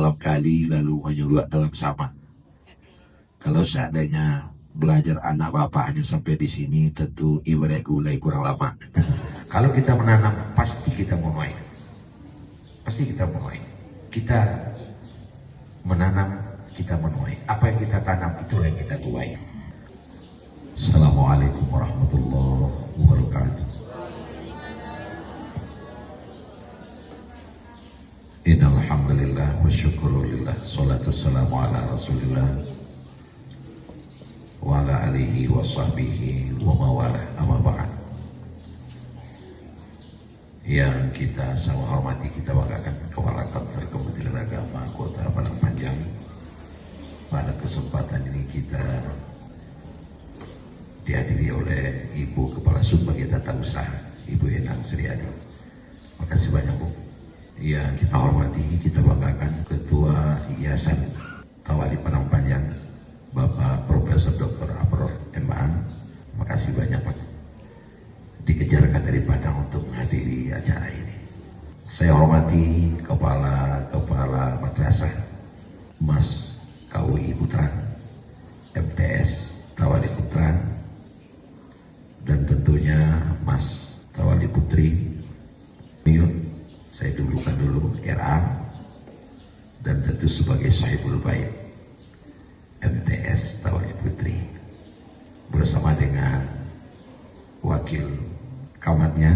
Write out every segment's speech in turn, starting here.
dalam kali lalu menyuruh dalam sama. Kalau seandainya belajar anak bapak hanya sampai di sini, tentu ibadah gulai kurang lama. Kalau kita menanam, pasti kita menuai. Pasti kita menuai. Kita menanam, kita menuai. Apa yang kita tanam, itulah yang kita tuai. Assalamualaikum warahmatullahi wabarakatuh. Innal hamdalillah wa syukurulillah, salatu wassalamu ala Rasulillah wa ala alihi wa sahbihi wa mawalah, amma ba'd. Yang kita sama hormati, kita banggakan Kepala Kantor Kementerian Agama Kota Padang Panjang. Pada kesempatan ini kita dihadiri oleh Ibu Kepala Sub Bagian Tata Usaha, Ibu Endang Sriadi. Makasih banyak, Bu. Yang kita hormati, kita banggakan Ketua Yayasan Tawali Padang Panjang, Bapak Profesor Dr. Abror M.A. Makasih banyak, Pak. Dikejarkan dari Padang untuk menghadiri acara ini. Saya hormati Kepala Madrasah Mas KUI Putran, MTS Tawali Putran, dan tentunya Mas Tawali Putri Miun. Saya dulukan dulu RA, dan tentu sebagai sahibul bait MTS Tawali Putri bersama dengan wakil kamatnya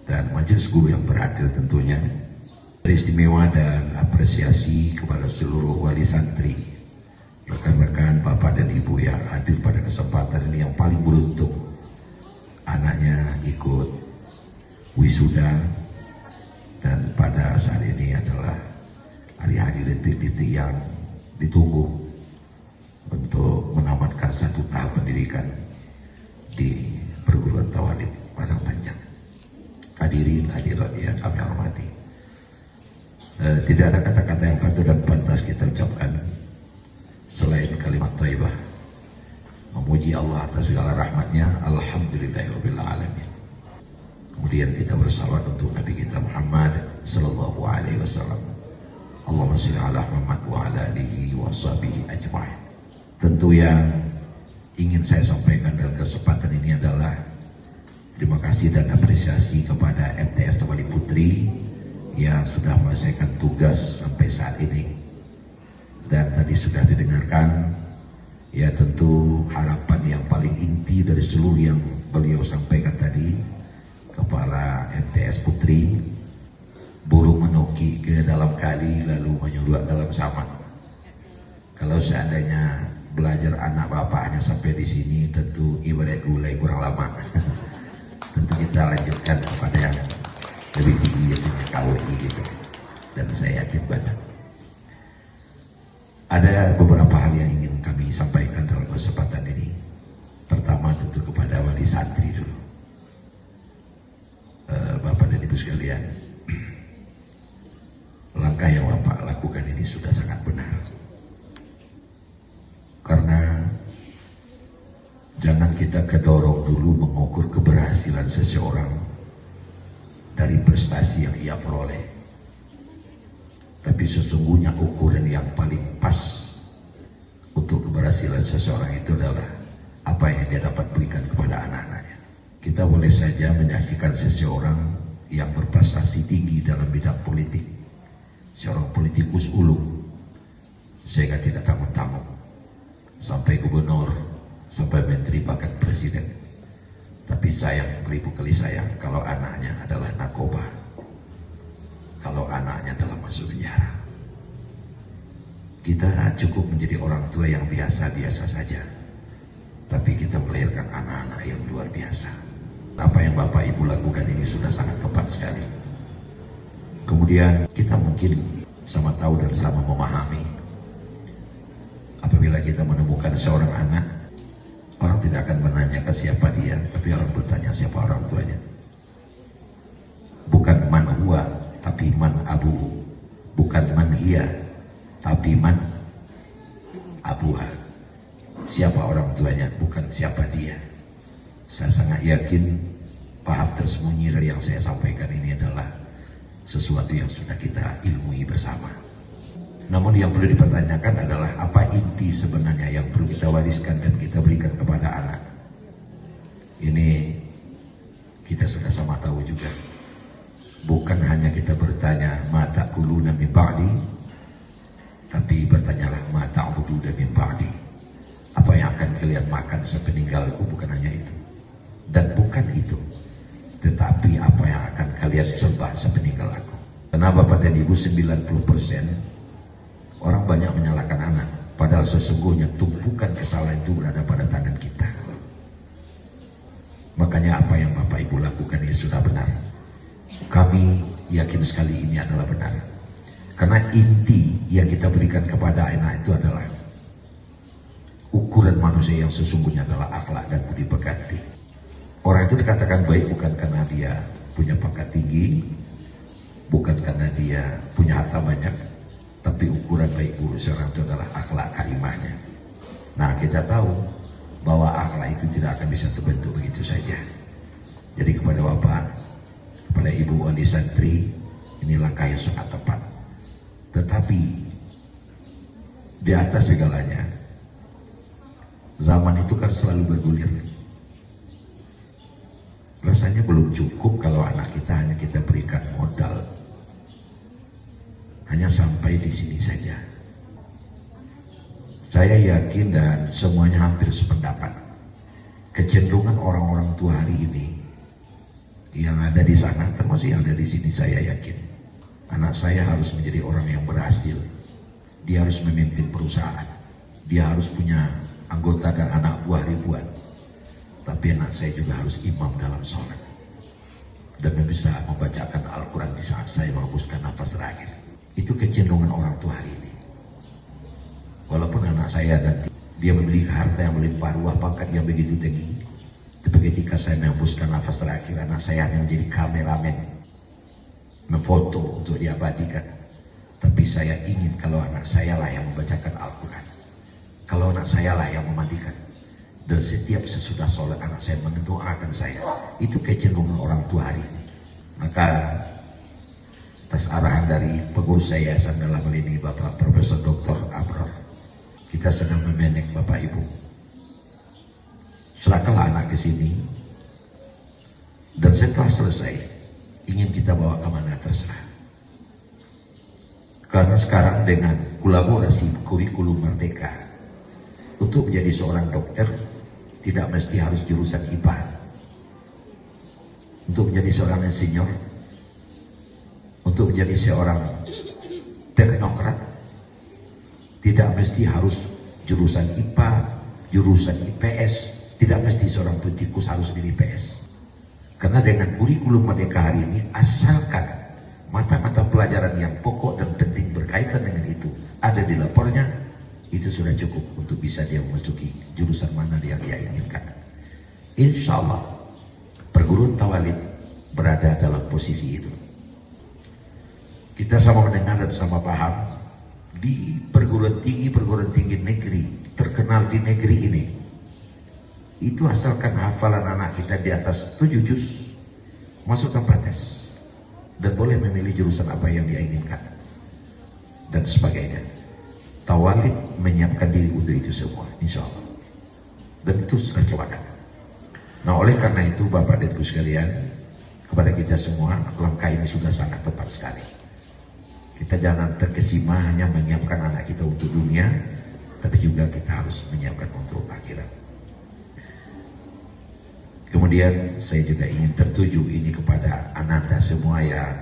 dan majelis guru yang beradil tentunya. Istimewa dan apresiasi kepada seluruh wali santri, rekan-rekan bapak dan ibu yang hadir pada kesempatan ini, yang paling beruntung anaknya ikut wisuda. Dan pada saat ini adalah hari-hari detik-detik yang ditunggu untuk menamatkan satu tahap pendidikan di perguruan Tawali Padang Panjang. Hadirin hadirat yang kami hormati, tidak ada kata-kata yang patut dan pantas kita ucapkan selain kalimat thayyibah, memuji Allah atas segala rahmatnya. Alhamdulillahirabbil alamin. Kemudian kita bersalawat untuk Nabi kita Muhammad sallallahu alaihi wasallam. Allahumma shalli ala Muhammad wa ala alihi wa sahbihi ajma'in. Tentu yang ingin saya sampaikan dalam kesempatan ini adalah terima kasih dan apresiasi kepada MTS Tawali Putri yang sudah menyelesaikan tugas sampai saat ini. Dan tadi sudah didengarkan, ya tentu harapan yang paling inti dari seluruh yang beliau sampaikan tadi, Kepala MTS Putri, burung menoki ke dalam kali lalu menyuruh dalam sama. Kalau seandainya belajar anak bapak hanya sampai di sini, tentu ibadah gulai kurang lama. Tentu kita lanjutkan kepada yang lebih tinggi, yaitu KUI gitu. Dan saya yakin banget ada beberapa hal yang ingin kami sampaikan dalam kesempatan ini. Pertama tentu kepada wali santri dulu. Bapak dan Ibu sekalian, langkah yang Bapak lakukan ini sudah sangat benar. Karena jangan kita kedorong dulu mengukur keberhasilan seseorang dari prestasi yang ia peroleh. Tapi sesungguhnya ukuran yang paling pas untuk keberhasilan seseorang itu adalah apa yang dia dapat berikan kepada anak-anaknya. Kita boleh saja menyaksikan seseorang yang berprestasi tinggi dalam bidang politik, seorang politikus ulung, sehingga tidak tanggung-tanggung, sampai gubernur, sampai menteri, bahkan presiden. Tapi sayang, beribu kali sayang, kalau anaknya adalah narkoba, kalau anaknya adalah masuk penjara. Kita cukup menjadi orang tua yang biasa-biasa saja, tapi kita melahirkan anak-anak yang luar biasa. Apa yang Bapak Ibu lakukan ini sudah sangat tepat sekali. Kemudian kita mungkin sama tahu dan sama memahami, apabila kita menemukan seorang anak, orang tidak akan menanya ke siapa dia, tapi orang bertanya siapa orang tuanya. Bukan man huwa, tapi man abuhu. Bukan man hiya, tapi man abuha. Siapa orang tuanya, bukan siapa dia. Saya sangat yakin paham tersembunyi dari yang saya sampaikan ini adalah sesuatu yang sudah kita ilmui bersama. Namun yang perlu dipertanyakan adalah apa inti sebenarnya yang perlu kita wariskan dan kita berikan kepada anak. Ini kita sudah sama tahu juga. Bukan hanya kita bertanya ma ta'kuluna min ba'di, tapi bertanyalah ma ta'buduna min ba'di. Apa yang akan kalian makan sepeninggalku, bukan hanya itu. Dan bukan itu, tetapi apa yang akan kalian sembah sepeninggal aku. Karena Bapak dan Ibu 90% orang banyak menyalahkan anak, padahal sesungguhnya tumpukan kesalahan itu berada pada tangan kita. Makanya apa yang Bapak Ibu lakukan ini sudah benar. Kami yakin sekali ini adalah benar. Karena inti yang kita berikan kepada anak itu adalah ukuran manusia yang sesungguhnya adalah akhlak dan budi pekerti. Orang itu dikatakan baik bukan karena dia punya pangkat tinggi, bukan karena dia punya harta banyak, tapi ukuran baik buruk seorang itu adalah akhlak karimahnya. Nah, kita tahu bahwa akhlak itu tidak akan bisa terbentuk begitu saja. Jadi kepada Bapak, kepada Ibu wali santri, ini langkah yang sangat tepat. Tetapi di atas segalanya, zaman itu kan selalu bergulir. Rasanya belum cukup kalau anak kita hanya kita berikan modal. Hanya sampai di sini saja. Saya yakin dan semuanya hampir sependapat. Kecenderungan orang-orang tua hari ini yang ada di sana, termasuk yang ada di sini, saya yakin anak saya harus menjadi orang yang berhasil. Dia harus memimpin perusahaan. Dia harus punya anggota dan anak buah ribuan. Tapi anak saya juga harus imam dalam sholat dan bisa membacakan Al-Quran di saat saya menghembuskan nafas terakhir. Itu kecenderungan orang tua hari ini. Walaupun anak saya nanti dia memiliki harta yang melimpah ruah, pangkat yang begitu tinggi, tapi ketika saya menghembuskan nafas terakhir, anak saya hanya menjadi kameramen, memfoto untuk diabadikan. Tapi saya ingin kalau anak saya lah yang membacakan Al-Quran, kalau anak saya lah yang memandikan, dan setiap sesudah sholat anak saya mendoakan saya. Itu kecenderungan orang tua hari ini. Maka atas arahan dari pengurus yayasan dalam hal ini Bapak Profesor Dr. Abrar, kita sedang memanage Bapak Ibu. Serahkanlah anak ke sini, dan setelah selesai ingin kita bawa kemana terserah. Karena sekarang dengan kolaborasi kurikulum merdeka, untuk menjadi seorang dokter tidak mesti harus jurusan IPA. Untuk menjadi seorang insinyur, untuk menjadi seorang teknokrat, tidak mesti harus jurusan IPA, jurusan IPS, tidak mesti seorang politikus harus di IPS. Karena dengan kurikulum merdeka hari ini, asalkan mata-mata pelajaran yang pokok dan penting berkaitan dengan itu ada di lapornya, itu sudah cukup untuk bisa dia memasuki jurusan mana yang dia inginkan. Insya Allah perguruan tawalib berada dalam posisi itu. Kita sama mendengar dan sama paham, di perguruan tinggi negeri terkenal di negeri ini, itu asalkan hafalan anak kita di atas 7 juz, masuk tanpa tes, dan boleh memilih jurusan apa yang dia inginkan dan sebagainya. Tawalib menyiapkan diri untuk itu semua, insya Allah. Dan itu sudah coba. Nah, oleh karena itu Bapak dan Ibu sekalian, kepada kita semua, langkah ini sudah sangat tepat sekali. Kita jangan terkesima hanya menyiapkan anak kita untuk dunia, tapi juga kita harus menyiapkan untuk akhirat. Kemudian saya juga ingin tertuju ini kepada Ananda semua yang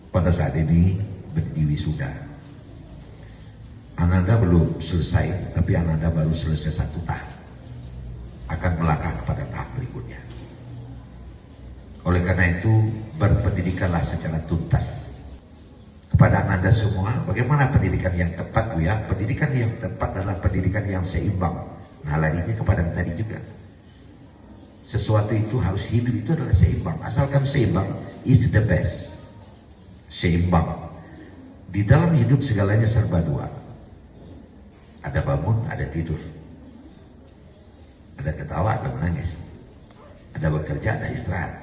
pada saat ini berdiri wisuda. Ananda belum selesai, tapi Ananda baru selesai 1 tahap. Akan melangkah kepada tahap berikutnya. Oleh karena itu, berpendidikanlah secara tuntas. Kepada Ananda semua, bagaimana pendidikan yang tepat, Bu ya? Pendidikan yang tepat adalah pendidikan yang seimbang. Nah, larinya kepada yang tadi juga. Sesuatu itu harus hidup, itu adalah seimbang. Asalkan seimbang, is the best. Seimbang. Di dalam hidup segalanya serba dua. Ada bangun, ada tidur. Ada ketawa, ada menangis. Ada bekerja, ada istirahat.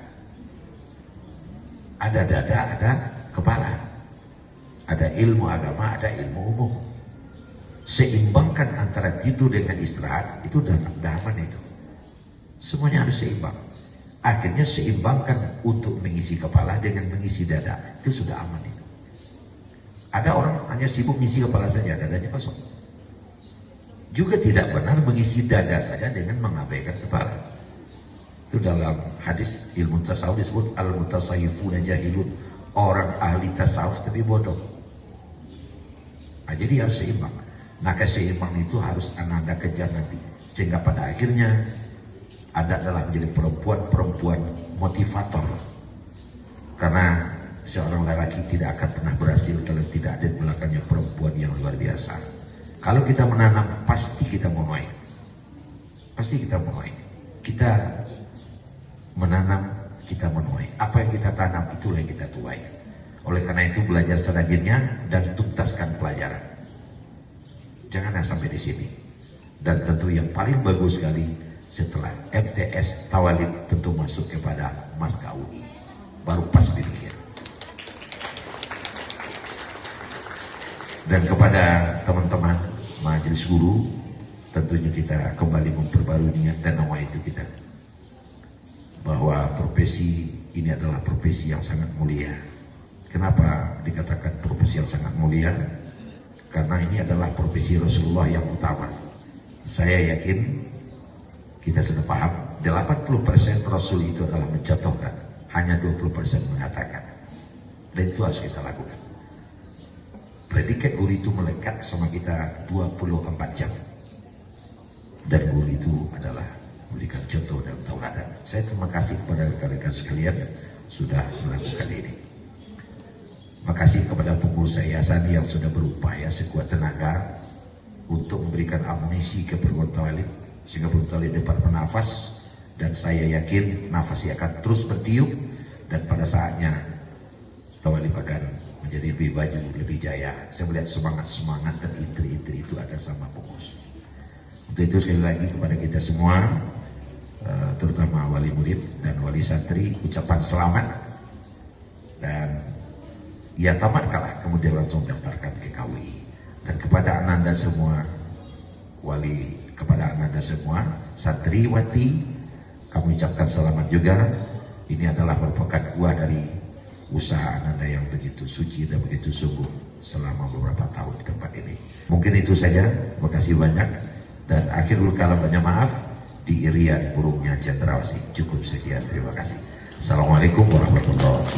Ada dada, ada kepala. Ada ilmu agama, ada ilmu umum. Seimbangkan antara tidur dengan istirahat, itu udah aman itu. Semuanya harus seimbang. Akhirnya seimbangkan untuk mengisi kepala dengan mengisi dada, itu sudah aman itu. Ada orang hanya sibuk mengisi kepala saja, dadanya kosong. Juga tidak benar mengisi dada saja dengan mengabaikan kepala. Itu dalam hadis ilmu tasawuf disebut al-mutasawwifuna jahilun. Orang ahli tasawuf tapi bodoh. Nah, jadi harus seimbang. Nah, keseimbang itu harus Anda kejar nanti. Sehingga pada akhirnya Anda adalah menjadi perempuan motivator. Karena seorang lelaki tidak akan pernah berhasil kalau tidak ada di belakangnya perempuan yang luar biasa. Kalau kita menanam, pasti kita menuai. Pasti kita menuai. Kita menanam, kita menuai. Apa yang kita tanam, itulah yang kita tuai. Oleh karena itu belajar serajinnya dan tuntaskan pelajaran. Jangan sampai di sini. Dan tentu yang paling bagus sekali setelah MTS Tawalib tentu masuk kepada Maska UI. Baru pas demikian. Dan kepada teman-teman majelis guru, tentunya kita kembali memperbarui niat dan nama itu kita. Bahwa profesi ini adalah profesi yang sangat mulia. Kenapa dikatakan profesi yang sangat mulia? Karena ini adalah profesi Rasulullah yang utama. Saya yakin kita sudah paham 80% Rasul itu adalah mencontohkan, hanya 20% mengatakan. Dan itu harus kita lakukan. Predikat guru itu melekat sama kita 24 jam. Dan guru itu adalah memberikan contoh dan tauladan. Saya terima kasih kepada rekan-rekan sekalian sudah melakukan ini. Makasih kepada pengurus yayasan yang sudah berupaya sekuat tenaga untuk memberikan amunisi ke perguruan Tawalib sehingga perguruan Tawalib dapat bernafas, dan saya yakin nafasnya akan terus bertiup, dan pada saatnya Tawalib akan menjadi lebih baju, lebih jaya. Saya melihat semangat-semangat dan intri-intri itu ada sama pengurus. Untuk itu sekali lagi kepada kita semua, terutama wali murid dan wali santri, ucapan selamat. Dan ya tamat kalah, kemudian langsung daftarkan ke KUI. Dan kepada Ananda semua, kepada Ananda semua, santriwati, kami ucapkan selamat juga. Ini adalah merupakan buah dari usaha Ananda yang begitu suci dan begitu sungguh selama beberapa tahun di tempat ini. Mungkin itu saja, terima kasih banyak. Dan akhirul kalam, banyak maaf, di irian burungnya cendrawasih. Cukup sekian, terima kasih. Assalamualaikum warahmatullahi wabarakatuh.